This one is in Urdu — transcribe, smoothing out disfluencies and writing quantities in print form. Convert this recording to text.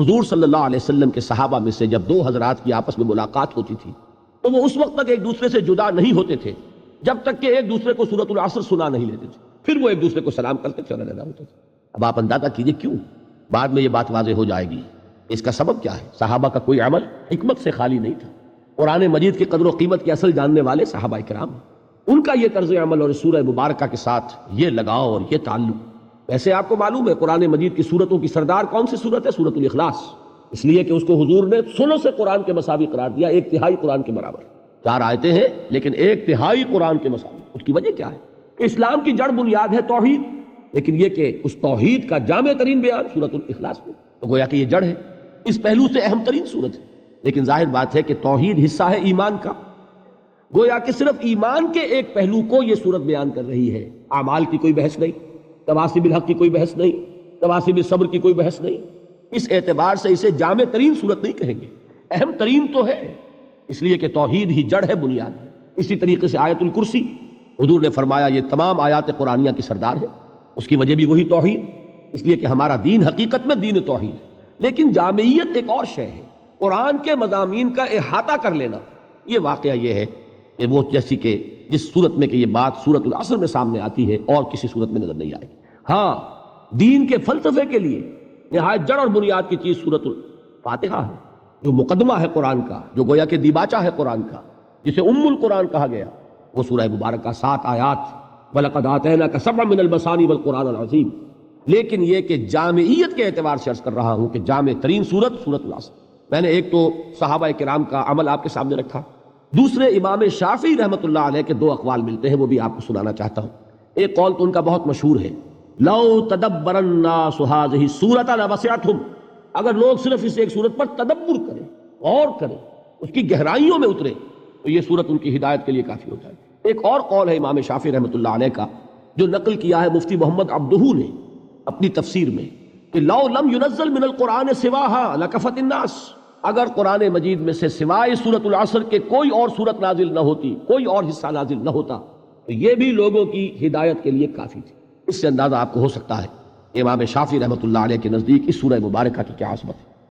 حضور صلی اللہ علیہ وسلم کے صحابہ میں سے جب دو حضرات کی آپس میں ملاقات ہوتی تھی تو وہ اس وقت تک ایک دوسرے سے جدا نہیں ہوتے تھے جب تک کہ ایک دوسرے کو سورۃ العصر سنا نہیں لیتے تھے، پھر وہ ایک دوسرے کو سلام کرتے چلا لینا ہوتا تھا۔ اب آپ اندازہ کیجئے کیوں، بعد میں یہ بات واضح ہو جائے گی۔ اس کا سبب کیا ہے؟ صحابہ کا کوئی عمل حکمت سے خالی نہیں تھا۔ قرآن مجید کی قدر و قیمت کی اصل جاننے والے صحابہ کرام ہیں، ان کا یہ طرز عمل اور سورہ مبارکہ کے ساتھ یہ لگاؤ اور یہ تعلق۔ ویسے آپ کو معلوم ہے قرآن مجید کی سورتوں کی سردار کون سی سورت ہے؟ سورۃ الاخلاص، اس لیے کہ اس کو حضور نے سنوں سے قرآن کے مساوی قرار دیا، ایک تہائی قرآن کے برابر۔ 4 آیتیں ہیں لیکن ایک تہائی قرآن کے مساوی۔ اس کی وجہ کیا ہے؟ کہ اسلام کی جڑ بنیاد ہے توحید، لیکن یہ کہ اس توحید کا جامع ترین بیان سورۃ الاخلاص میں، تو گویا کہ یہ جڑ ہے، اس پہلو سے اہم ترین سورت ہے۔ لیکن ظاہر بات ہے کہ توحید حصہ ہے ایمان کا، گویا کہ صرف ایمان کے ایک پہلو کو یہ سورت بیان کر رہی ہے۔ اعمال کی کوئی بحث نہیں، تواسب الحق کی کوئی بحث نہیں، تواسب صبر کی کوئی بحث نہیں۔ اس اعتبار سے اسے جامع ترین سورت نہیں کہیں گے، اہم ترین تو ہے، اس لیے کہ توحید ہی جڑ ہے، بنیاد ہے۔ اسی طریقے سے آیت الکرسی، حضور نے فرمایا یہ تمام آیات قرآنیہ کی سردار ہے، اس کی وجہ بھی وہی توحید، اس لیے کہ ہمارا دین حقیقت میں دین توحید ہے۔ لیکن جامعیت ایک اور شے ہے، قرآن کے مضامین کا احاطہ کر لینا۔ یہ واقعہ یہ ہے کہ وہ جیسی کہ جس صورت میں کہ یہ بات سورۃ العصر میں سامنے آتی ہے اور کسی صورت میں نظر نہیں آئے گی۔ ہاں، دین کے فلسفے کے لیے نہایت جڑ اور بنیاد کی چیز سورۃ الفاتحہ ہے، جو مقدمہ ہے قرآن کا، جو گویا کہ دیباچہ ہے قرآن کا، جسے القرآن کہا گیا۔ وہ سورہ مبارکہ 7 آیات، وَلَقَدْ آتَيْنَاكَ سَبْعًا مِنَ الْمَثَانِي وَالْقُرْآنَ الْعَظِيمِ۔ لیکن یہ کہ جامعیت کے اعتبار سے عرض کر رہا ہوں کہ جامع ترین سورت سورۃ العصر۔ میں نے ایک تو صحابہ کرام کا عمل آپ کے سامنے رکھا، دوسرے امام شافعی رحمۃ اللہ علیہ کے 2 اقوال ملتے ہیں، وہ بھی آپ کو سنانا چاہتا ہوں۔ ایک قول تو ان کا بہت مشہور ہے، لَوْ تَدَبَّرَ النَّاسُ هَٰذِهِ السُّورَةَ لَوَسِعَتْهُمْ۔ اگر لوگ صرف اس ایک سورت پر تدبر کریں، غور کریں، اس کی گہرائیوں میں اترے تو یہ سورت ان کی ہدایت کے لیے کافی ہو جائے گی۔ ایک اور قول ہے امام شافعی رحمۃ اللہ علیہ کا، جو نقل کیا ہے مفتی محمد عبدہ نے اپنی تفسیر میں، کہ لَوْ لَمْ يُنَزَّلْ مِنَ الْقُرْآنِ سِوَاهَا لَكَفَتِ النَّاسِ۔ اگر قرآن مجید میں سے سوائے سورۃ العصر کے کوئی اور سورت نازل نہ ہوتی، کوئی اور حصہ نازل نہ ہوتا، تو یہ بھی لوگوں کی ہدایت کے لیے کافی تھی۔ اس سے اندازہ آپ کو ہو سکتا ہے امام شافعی رحمۃ اللہ علیہ کے نزدیک اس سورہ مبارکہ کی کیا عظمت ہے۔